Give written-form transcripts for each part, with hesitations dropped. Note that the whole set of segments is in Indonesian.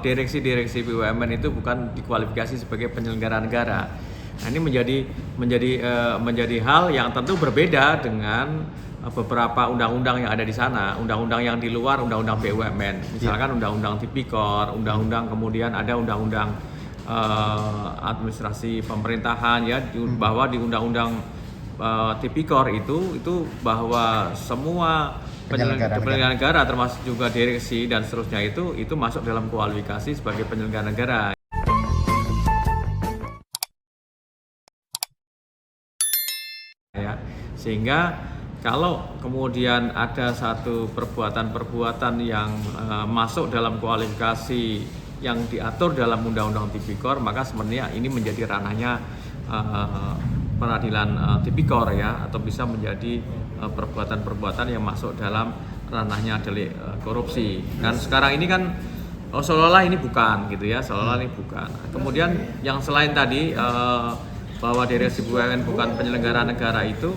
Direksi-direksi BUMN itu bukan dikualifikasi sebagai penyelenggara negara. Nah, ini menjadi hal yang tentu berbeda dengan beberapa undang-undang yang ada di sana, undang-undang yang di luar undang-undang BUMN. Misalkan undang-undang Tipikor, undang-undang kemudian ada undang-undang administrasi pemerintahan ya, bahwa di undang-undang Tipikor itu bahwa semua penyelenggara negara termasuk juga direksi dan seterusnya itu masuk dalam kualifikasi sebagai penyelenggara negara. Ya, sehingga kalau kemudian ada satu perbuatan-perbuatan yang masuk dalam kualifikasi yang diatur dalam Undang-Undang Tipikor, maka sebenarnya ini menjadi ranahnya peradilan Tipikor ya, atau bisa menjadi perbuatan-perbuatan yang masuk dalam ranahnya delik korupsi. Dan sekarang ini kan seolah-olah ini bukan gitu ya, seolah-olah ini bukan. Kemudian yang selain tadi bahwa direksi BUMN bukan penyelenggara negara itu,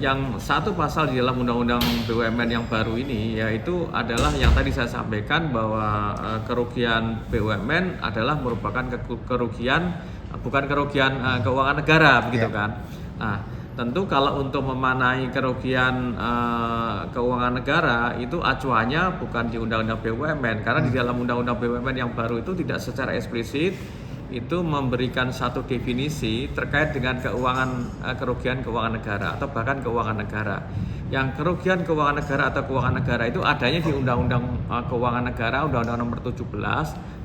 yang satu pasal di dalam undang-undang BUMN yang baru ini yaitu adalah yang tadi saya sampaikan bahwa kerugian BUMN adalah merupakan kerugian bukan kerugian keuangan negara begitu kan. Nah, tentu kalau untuk memanai kerugian keuangan negara itu acuannya bukan di undang-undang BUMN, karena di dalam undang-undang BUMN yang baru itu tidak secara eksplisit itu memberikan satu definisi terkait dengan kerugian keuangan negara atau bahkan keuangan negara. Yang kerugian keuangan negara atau keuangan negara itu adanya di Undang-Undang Keuangan Negara, Undang-Undang Nomor 17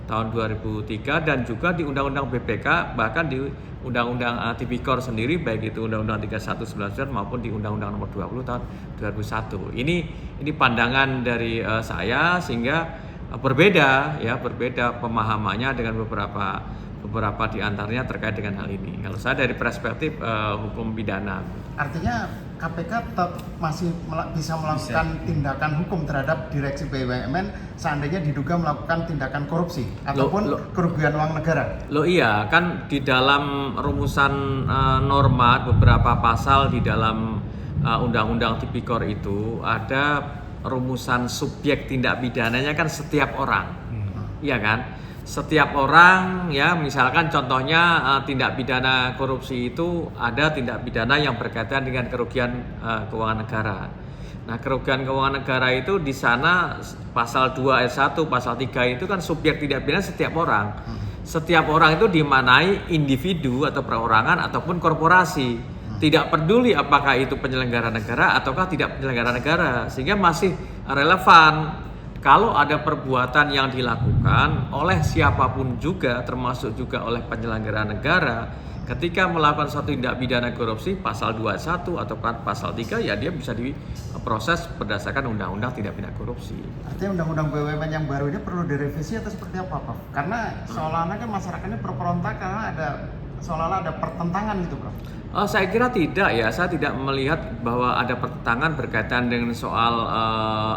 tahun 2003, dan juga di Undang-Undang BPK, bahkan di Undang-Undang Tipikor sendiri, baik itu Undang-Undang 31/1999 maupun di Undang-Undang Nomor 20 tahun 2001. Ini pandangan dari saya, sehingga berbeda pemahamannya dengan beberapa di antaranya terkait dengan hal ini. Kalau saya dari perspektif hukum pidana. Artinya KPK tetap masih bisa melakukan tindakan hukum terhadap direksi BUMN seandainya diduga melakukan tindakan korupsi ataupun kerugian uang negara. Iya, kan di dalam rumusan norma beberapa pasal di dalam Undang-Undang Tipikor itu ada rumusan subjek tindak pidananya kan setiap orang. Iya kan? Setiap orang ya, misalkan contohnya tindak pidana korupsi itu ada tindak pidana yang berkaitan dengan kerugian keuangan negara. Nah, kerugian keuangan negara itu di sana pasal 2 ayat 1, pasal 3 itu kan subjek tindak pidana setiap orang. Setiap orang itu dimanai individu atau perorangan ataupun korporasi. Tidak peduli apakah itu penyelenggara negara ataukah tidak penyelenggara negara, sehingga masih relevan. Kalau ada perbuatan yang dilakukan oleh siapapun juga, termasuk juga oleh penyelenggara negara, ketika melakukan suatu tindak pidana korupsi pasal 21 atau pasal 3, ya dia bisa diproses berdasarkan undang-undang tindak pidana korupsi. Artinya undang-undang BUMN yang baru ini perlu direvisi atau seperti apa, Prof? Karena seolah-olah kan masyarakatnya berperontak karena seolah-olah ada pertentangan gitu, Prof. Saya kira tidak ya, saya tidak melihat bahwa ada pertentangan berkaitan dengan soal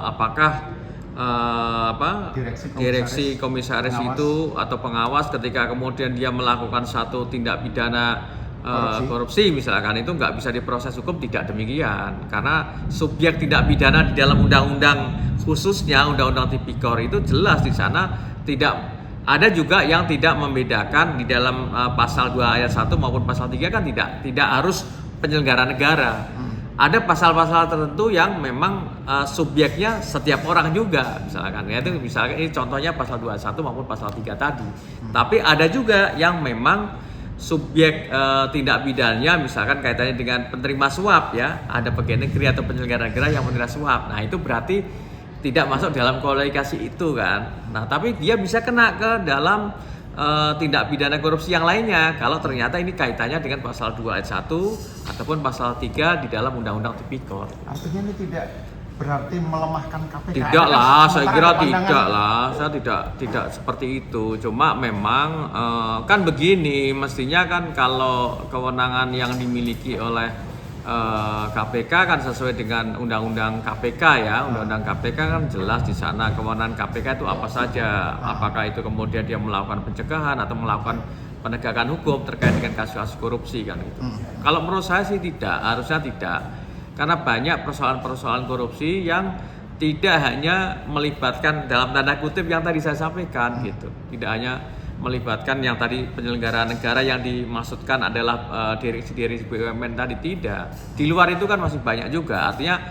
apakah direksi komisaris itu atau pengawas ketika kemudian dia melakukan satu tindak pidana korupsi misalkan, itu nggak bisa diproses hukum. Tidak demikian, karena subjek tindak pidana di dalam undang-undang, khususnya undang-undang Tipikor itu jelas di sana. Tidak ada juga yang tidak membedakan di dalam pasal 2 ayat 1 maupun pasal 3 kan tidak harus penyelenggara negara. Ada pasal-pasal tertentu yang memang subjeknya setiap orang juga, misalkan ini contohnya pasal 21 maupun pasal 3 tadi. Tapi ada juga yang memang subjek tindak pidananya misalkan kaitannya dengan penerima suap ya, ada pegawai negeri atau penyelenggara negara yang menerima suap. Nah, itu berarti tidak masuk dalam kualifikasi itu kan. Nah, tapi dia bisa kena ke dalam tindak pidana korupsi yang lainnya kalau ternyata ini kaitannya dengan pasal 2 ayat 1 ataupun pasal 3 di dalam Undang-Undang Tipikor. Artinya ini tidak berarti melemahkan KPK. Tidak lah, saya kira tidak lah. Saya tidak seperti itu. Cuma memang kan begini, mestinya kan kalau kewenangan yang dimiliki oleh KPK kan sesuai dengan Undang-Undang KPK ya. Undang-Undang KPK kan jelas di sana kewenangan KPK itu apa saja. Apakah itu kemudian dia melakukan pencegahan atau melakukan penegakan hukum terkait dengan kasus-kasus korupsi kan gitu. Kalau menurut saya sih tidak, harusnya tidak. Karena banyak persoalan-persoalan korupsi yang tidak hanya melibatkan dalam tanda kutip yang tadi saya sampaikan gitu, tidak hanya melibatkan yang tadi penyelenggara negara yang dimaksudkan adalah direksi BUMN tadi, tidak. Di luar itu kan masih banyak juga. Artinya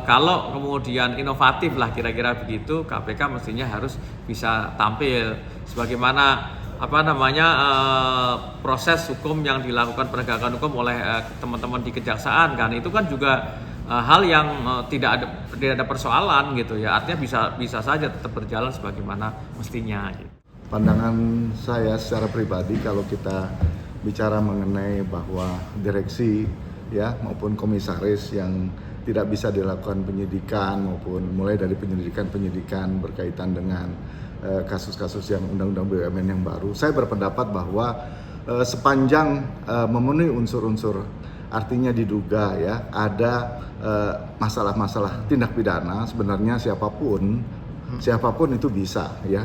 kalau kemudian inovatif lah kira-kira begitu, KPK mestinya harus bisa tampil sebagaimana proses hukum yang dilakukan penegakan hukum oleh teman-teman di kejaksaan kan, itu kan juga hal yang tidak ada persoalan gitu ya. Artinya bisa saja tetap berjalan sebagaimana mestinya gitu. Pandangan saya secara pribadi, kalau kita bicara mengenai bahwa direksi ya maupun komisaris yang tidak bisa dilakukan penyidikan maupun mulai dari penyidikan berkaitan dengan kasus-kasus yang undang-undang BUMN yang baru, saya berpendapat bahwa sepanjang memenuhi unsur-unsur, artinya diduga ya ada masalah-masalah tindak pidana, sebenarnya siapapun itu bisa ya.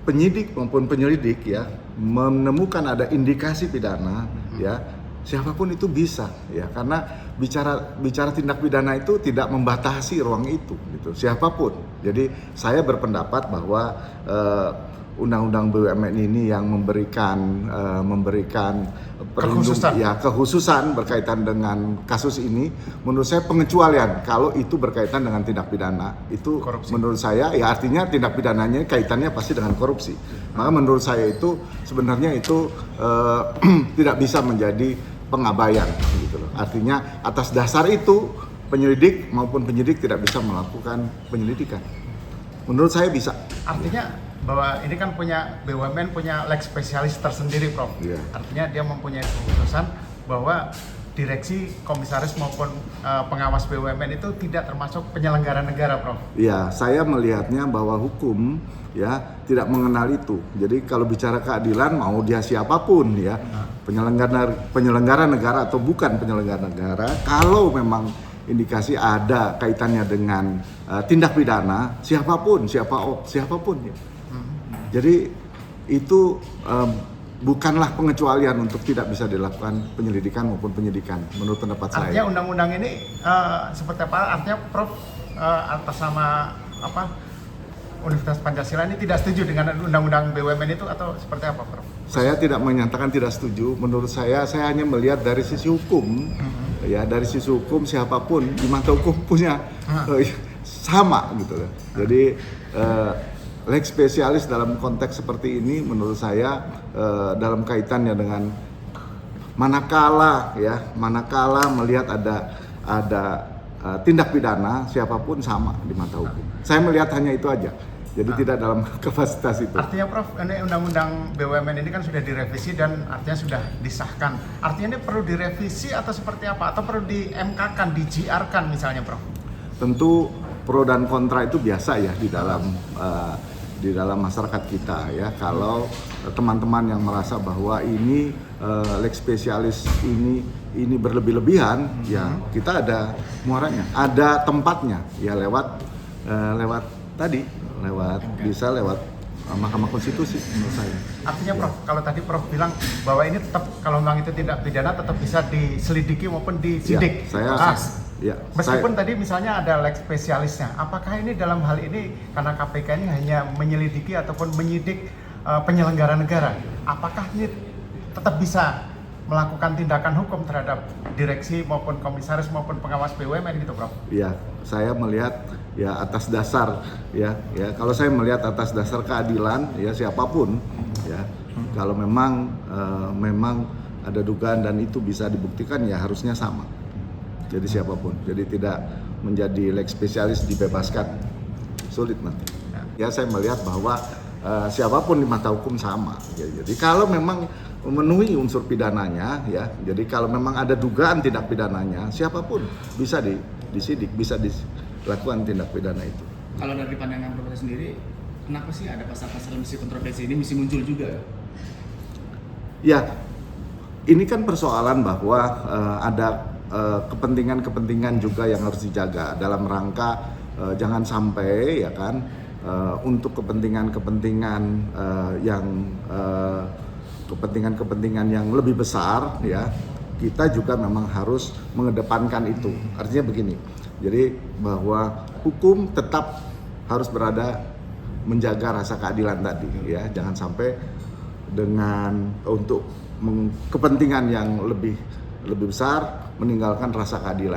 Penyidik maupun penyelidik ya menemukan ada indikasi pidana ya, siapapun itu bisa ya, karena bicara tindak pidana itu tidak membatasi ruang itu gitu, siapapun. Jadi saya berpendapat bahwa undang-undang BUMN ini yang memberikan kekhususan berkaitan dengan kasus ini, menurut saya pengecualian kalau itu berkaitan dengan tindak pidana itu korupsi. Menurut saya ya artinya tindak pidananya kaitannya pasti dengan korupsi. Maka menurut saya itu sebenarnya itu tidak bisa menjadi pengabaian gitu loh. Artinya atas dasar itu penyelidik maupun penyidik tidak bisa melakukan penyelidikan. Menurut saya bisa. Artinya bahwa ini kan BUMN punya leg spesialis tersendiri, Prof. Yeah. Artinya dia mempunyai keputusan bahwa direksi, komisaris maupun pengawas BUMN itu tidak termasuk penyelenggara negara, Prof. Iya, saya melihatnya bahwa hukum ya tidak mengenal itu. Jadi kalau bicara keadilan mau dia siapapun ya, penyelenggara negara atau bukan penyelenggara negara, kalau memang indikasi ada kaitannya dengan tindak pidana, siapapun ya. Jadi itu bukanlah pengecualian untuk tidak bisa dilakukan penyelidikan maupun penyidikan menurut pendapat saya. Artinya undang-undang ini seperti apa? Artinya Prof atas nama Universitas Pancasila ini tidak setuju dengan undang-undang BUMN itu atau seperti apa, Prof? Saya tidak menyatakan tidak setuju. Menurut saya hanya melihat dari sisi hukum. Ya, dari sisi hukum siapapun di mata hukum punya sama gitu loh. Jadi leg spesialis dalam konteks seperti ini menurut saya dalam kaitannya dengan manakala melihat ada tindak pidana, siapapun sama di mata hukum. Saya melihat hanya itu aja. Jadi tidak dalam kapasitas itu. Artinya Prof, ini undang-undang BUMN ini kan sudah direvisi dan artinya sudah disahkan. Artinya ini perlu direvisi atau seperti apa? Atau perlu di MK-kan, di GR-kan misalnya, Prof? Tentu pro dan kontra itu biasa ya di dalam masyarakat kita ya. Kalau teman-teman yang merasa bahwa ini leg spesialis ini berlebih-lebihan, ya kita ada muaranya, ada tempatnya ya lewat Mahkamah Konstitusi menurut saya. Artinya Prof, kalau tadi Prof bilang bahwa ini tetap kalau memang itu tidak pidana tetap bisa diselidiki maupun disidik. Meskipun tadi misalnya ada leg spesialisnya, apakah ini dalam hal ini karena KPK ini hanya menyelidiki ataupun menyidik penyelenggara negara, apakah ini tetap bisa melakukan tindakan hukum terhadap direksi maupun komisaris maupun pengawas BUMN gitu, Prof? Iya, saya melihat ya atas dasar ya kalau saya melihat atas dasar keadilan ya siapapun ya kalau memang ada dugaan dan itu bisa dibuktikan ya harusnya sama. Jadi siapapun, jadi tidak menjadi leg spesialis dibebaskan, sulit nanti. Ya saya melihat bahwa siapapun di mata hukum sama. Ya, jadi kalau memang memenuhi unsur pidananya, ya, jadi kalau memang ada dugaan tindak pidananya, siapapun bisa disidik, bisa dilakukan tindak pidana itu. Kalau dari pandangan Profesor sendiri, kenapa sih ada pasal-pasal misi kontroversi ini mesti muncul juga? Ya, ini kan persoalan bahwa ada kepentingan-kepentingan juga yang harus dijaga dalam rangka jangan sampai ya kan untuk kepentingan-kepentingan yang lebih besar ya kita juga memang harus mengedepankan itu. Artinya begini, Jadi bahwa hukum tetap harus berada menjaga rasa keadilan tadi ya, jangan sampai dengan untuk kepentingan yang lebih besar meninggalkan rasa keadilan.